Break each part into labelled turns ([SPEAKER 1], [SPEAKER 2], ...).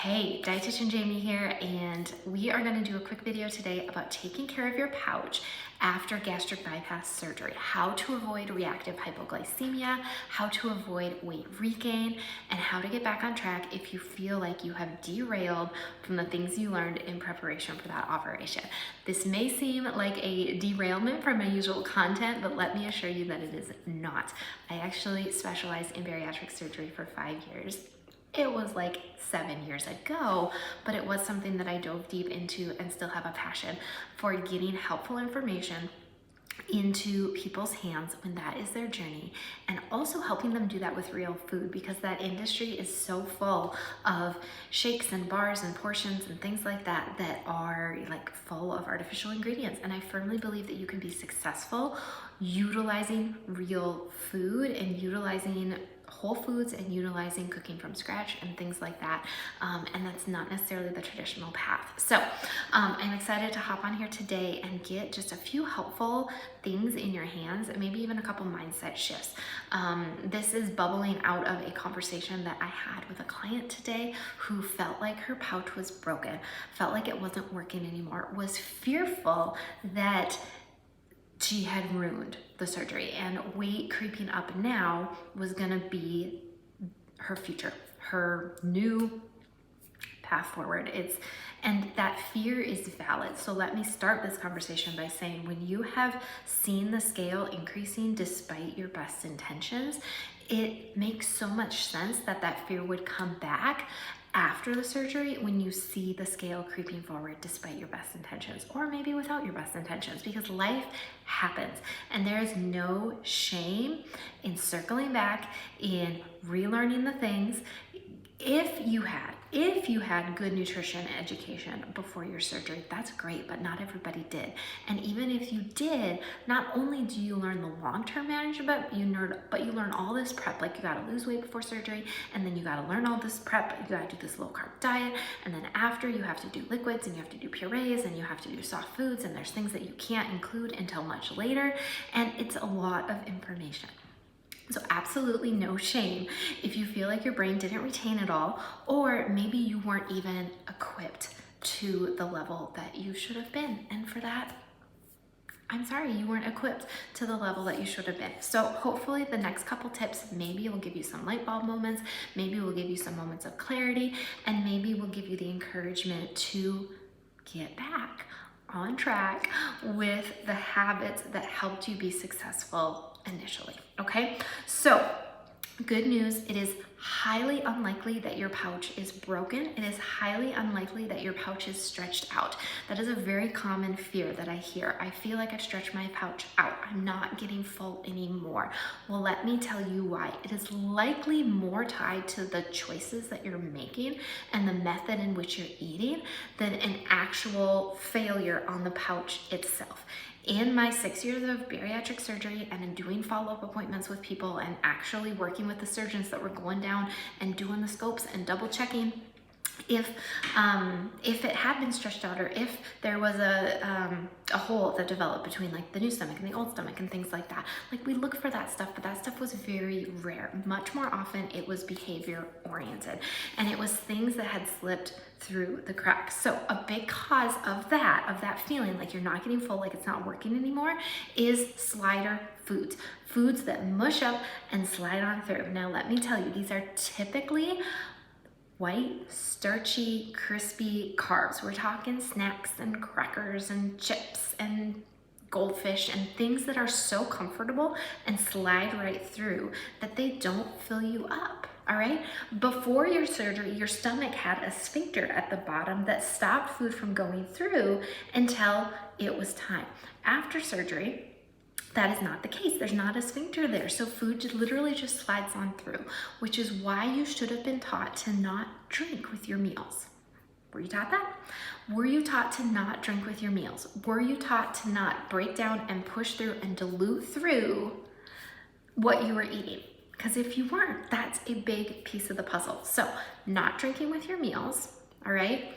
[SPEAKER 1] Hey, Dietitian Jamie here, and we are going to do a quick video today about taking care of your pouch after gastric bypass surgery, how to avoid reactive hypoglycemia, how to avoid weight regain, and how to get back on track if you feel like you have derailed from the things you learned in preparation for that operation. This may seem like a derailment from my usual content, but let me assure you that it is not. I actually specialized in bariatric surgery for 5 years. It was like 7 years ago, but it was something that I dove deep into and still have a passion for getting helpful information into people's hands when that is their journey, and also helping them do that with real food, because that industry is so full of shakes and bars and portions and things like that that are like full of artificial ingredients. And I firmly believe that you can be successful utilizing real food and utilizing whole foods and utilizing cooking from scratch and things like that, and that's not necessarily the traditional path. So I'm excited to hop on here today and get just a few helpful things in your hands, and maybe even a couple mindset shifts. This is bubbling out of a conversation that I had with a client today who felt like her pouch was broken, felt like it wasn't working anymore, was fearful that she had ruined the surgery, and weight creeping up now was gonna be her future, her new path forward. And that fear is valid. So let me start this conversation by saying, when you have seen the scale increasing despite your best intentions, it makes so much sense that that fear would come back after the surgery when you see the scale creeping forward despite your best intentions, or maybe without your best intentions, because life happens and there is no shame in circling back, in relearning the things. If you had good nutrition education before your surgery, that's great, but not everybody did. And even if you did, not only do you learn the long-term management, but you learn all this prep, like you gotta lose weight before surgery, and then you gotta learn all this prep, you gotta do this low-carb diet, and then after you have to do liquids, and you have to do purees, and you have to do soft foods, and there's things that you can't include until much later, and it's a lot of information. So absolutely no shame if you feel like your brain didn't retain it all, or maybe you weren't even equipped to the level that you should have been. And for that, I'm sorry, you weren't equipped to the level that you should have been. So hopefully the next couple tips maybe will give you some light bulb moments, maybe will give you some moments of clarity, and maybe will give you the encouragement to get back on track with the habits that helped you be successful initially. Okay, so good news, it is highly unlikely that your pouch is broken. It is highly unlikely that your pouch is stretched out. That is a very common fear that I hear. I feel like I've stretched my pouch out. I'm not getting full anymore. Well, let me tell you why. It is likely more tied to the choices that you're making and the method in which you're eating than an actual failure on the pouch itself. In my 6 years of bariatric surgery and in doing follow-up appointments with people and actually working with the surgeons that were going down and doing the scopes and double checking if it had been stretched out, or if there was a hole that developed between like the new stomach and the old stomach and things like that. Like, we look for that stuff, but that stuff was very rare. Much more often it was behavior oriented, and it was things that had slipped through the cracks. So a big cause of that feeling like you're not getting full, like it's not working anymore, is slider foods that mush up and slide on through. Now let me tell you, these are typically white, starchy, crispy carbs. We're talking snacks and crackers and chips and goldfish and things that are so comfortable and slide right through that they don't fill you up. All right, before your surgery, your stomach had a sphincter at the bottom that stopped food from going through until it was time. After surgery, that is not the case. There's not a sphincter there. So food literally just slides on through, which is why you should have been taught to not drink with your meals. Were you taught that? Were you taught to not drink with your meals? Were you taught to not break down and push through and dilute through what you were eating? Because if you weren't, that's a big piece of the puzzle. So not drinking with your meals, all right?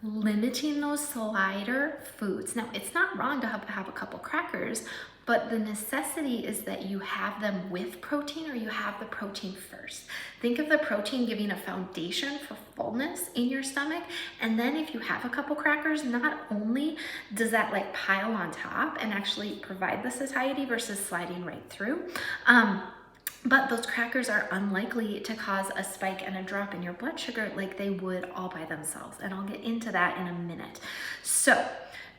[SPEAKER 1] Limiting those slider foods. Now, it's not wrong to have a couple crackers, but the necessity is that you have them with protein or you have the protein first. Think of the protein giving a foundation for fullness in your stomach, and then if you have a couple crackers, not only does that like pile on top and actually provide the satiety versus sliding right through, but those crackers are unlikely to cause a spike and a drop in your blood sugar like they would all by themselves. And I'll get into that in a minute. So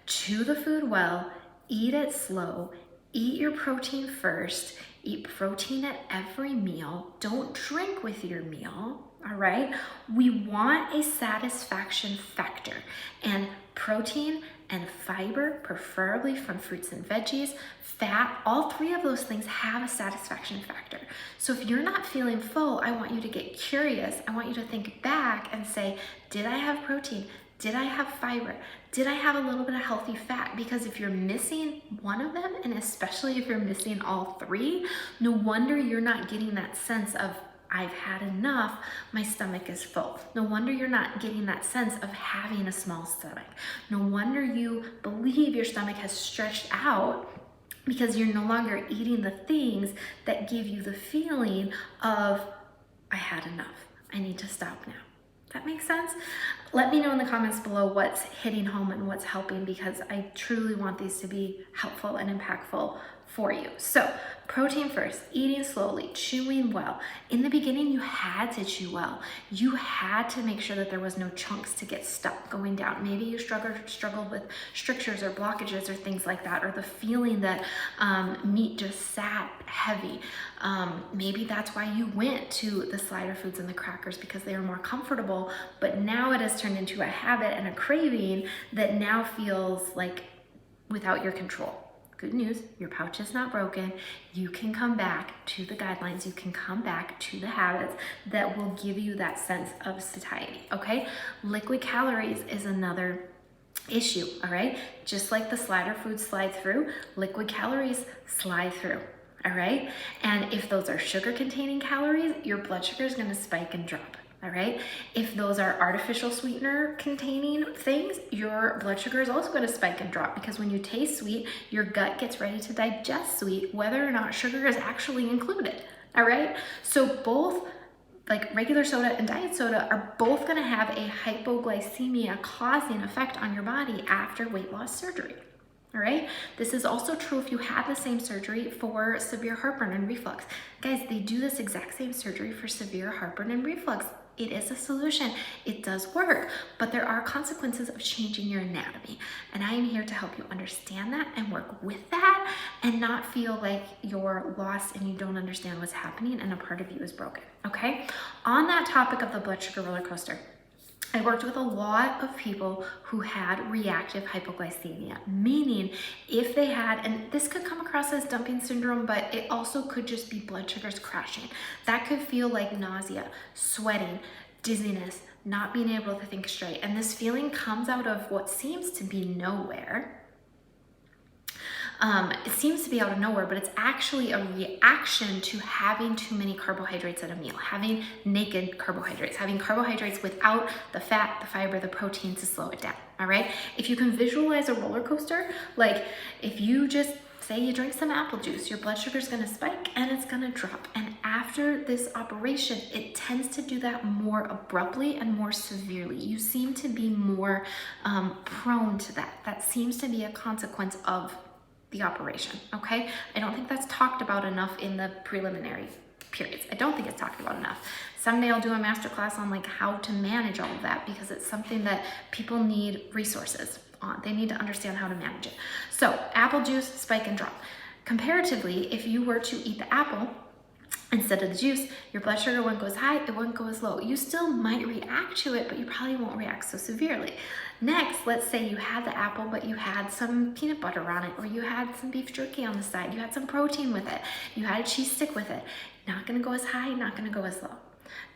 [SPEAKER 1] chew the food well, eat it slow, eat your protein first, eat protein at every meal. Don't drink with your meal, all right? We want a satisfaction factor, and protein and fiber, preferably from fruits and veggies, fat, all three of those things have a satisfaction factor. So if you're not feeling full, I want you to get curious. I want you to think back and say, did I have protein? Did I have fiber? Did I have a little bit of healthy fat? Because if you're missing one of them, and especially if you're missing all three, no wonder you're not getting that sense of, I've had enough, my stomach is full. No wonder you're not getting that sense of having a small stomach. No wonder you believe your stomach has stretched out, because you're no longer eating the things that give you the feeling of, I had enough, I need to stop now. That makes sense? Let me know in the comments below what's hitting home and what's helping, because I truly want these to be helpful and impactful for you. So protein first, eating slowly, chewing well. In the beginning, you had to chew well. You had to make sure that there was no chunks to get stuck going down. Maybe you struggled with strictures or blockages or things like that, or the feeling that meat just sat heavy. Maybe that's why you went to the slider foods and the crackers, because they were more comfortable, but now it has turned into a habit and a craving that now feels like without your control. Good news, your pouch is not broken. You can come back to the guidelines. You can come back to the habits that will give you that sense of satiety, okay? Liquid calories is another issue, all right? Just like the slider foods slide through, liquid calories slide through, all right? And if those are sugar-containing calories, your blood sugar is gonna spike and drop. All right. If those are artificial sweetener containing things, your blood sugar is also going to spike and drop, because when you taste sweet, your gut gets ready to digest sweet, whether or not sugar is actually included. All right. So both like regular soda and diet soda are both going to have a hypoglycemia causing effect on your body after weight loss surgery. All right. This is also true if you had the same surgery for severe heartburn and reflux. Guys, they do this exact same surgery for severe heartburn and reflux. It is a solution. It does work, but there are consequences of changing your anatomy. And I am here to help you understand that and work with that, and not feel like you're lost and you don't understand what's happening and a part of you is broken. Okay. On that topic of the blood sugar roller coaster, I worked with a lot of people who had reactive hypoglycemia, meaning if they had, and this could come across as dumping syndrome, but it also could just be blood sugars crashing. That could feel like nausea, sweating, dizziness, not being able to think straight. And this feeling comes out of what seems to be nowhere. It seems to be out of nowhere, but it's actually a reaction to having too many carbohydrates at a meal, having naked carbohydrates, having carbohydrates without the fat, the fiber, the protein to slow it down, all right? If you can visualize a roller coaster, like if you just say you drink some apple juice, your blood sugar is gonna spike and it's gonna drop. And after this operation, it tends to do that more abruptly and more severely. You seem to be more prone to that. That seems to be a consequence of the operation, okay? I don't think that's talked about enough in the preliminary periods. I don't think it's talked about enough. Someday I'll do a masterclass on like how to manage all of that, because it's something that people need resources on. They need to understand how to manage it. So apple juice, spike and drop. Comparatively, if you were to eat the apple instead of the juice, your blood sugar wouldn't go as high, it wouldn't go as low. You still might react to it, but you probably won't react so severely. Next, let's say you had the apple, but you had some peanut butter on it, or you had some beef jerky on the side, you had some protein with it, you had a cheese stick with it. Not gonna go as high, not gonna go as low.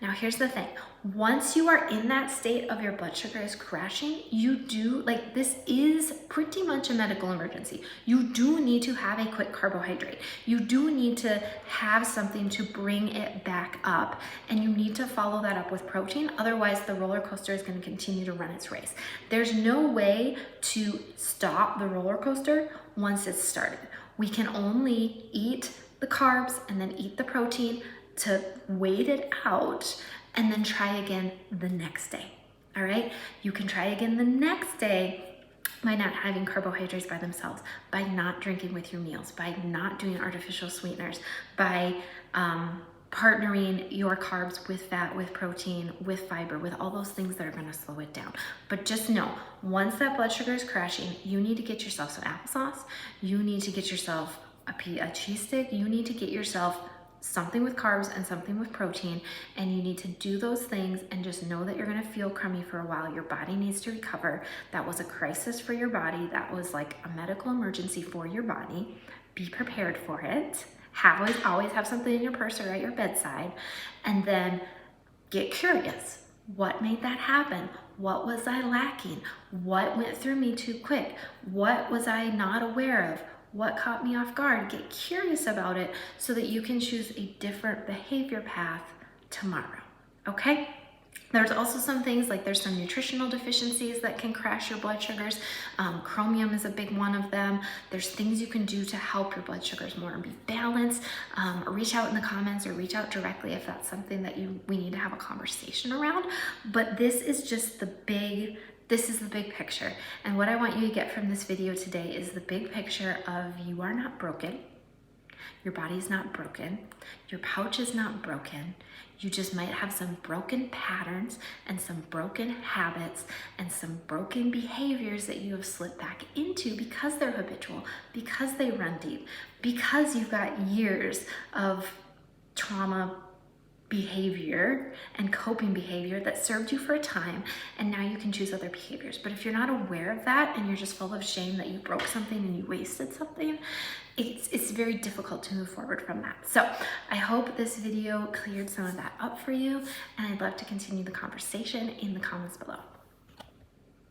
[SPEAKER 1] Now here's the thing, once you are in that state of your blood sugar is crashing, you do, like this is pretty much a medical emergency. You do need to have a quick carbohydrate. You do need to have something to bring it back up, and you need to follow that up with protein. Otherwise the roller coaster is going to continue to run its race. There's no way to stop the roller coaster once it's started. We can only eat the carbs and then eat the protein to wait it out and then try again the next day. All right, you can try again the next day by not having carbohydrates by themselves, by not drinking with your meals, by not doing artificial sweeteners, by partnering your carbs with fat, with protein, with fiber, with all those things that are going to slow it down. But just know, once that blood sugar is crashing, you need to get yourself some applesauce, you need to get yourself a cheese stick, you need to get yourself something with carbs and something with protein, and you need to do those things and just know that you're going to feel crummy for a while. Your body needs to recover. That was a crisis for your body. That was like a medical emergency for your body. Be prepared for it. Always have something in your purse or at your bedside, and then get curious. What made that happen? What was I lacking? What went through me too quick? What was I not aware of? What caught me off guard? Get curious about it so that you can choose a different behavior path tomorrow, okay? There's also some things like there's some nutritional deficiencies that can crash your blood sugars. Chromium is a big one of them. There's things you can do to help your blood sugars more and be balanced. Reach out in the comments or reach out directly if that's something that we need to have a conversation around. But this is just the big picture. And what I want you to get from this video today is the big picture of you are not broken. Your body's not broken. Your pouch is not broken. You just might have some broken patterns and some broken habits and some broken behaviors that you have slipped back into because they're habitual, because they run deep, because you've got years of trauma behavior and coping behavior that served you for a time, and now you can choose other behaviors. But if you're not aware of that and you're just full of shame that you broke something and you wasted something, it's very difficult to move forward from that. So I hope this video cleared some of that up for you, and I'd love to continue the conversation in the comments below.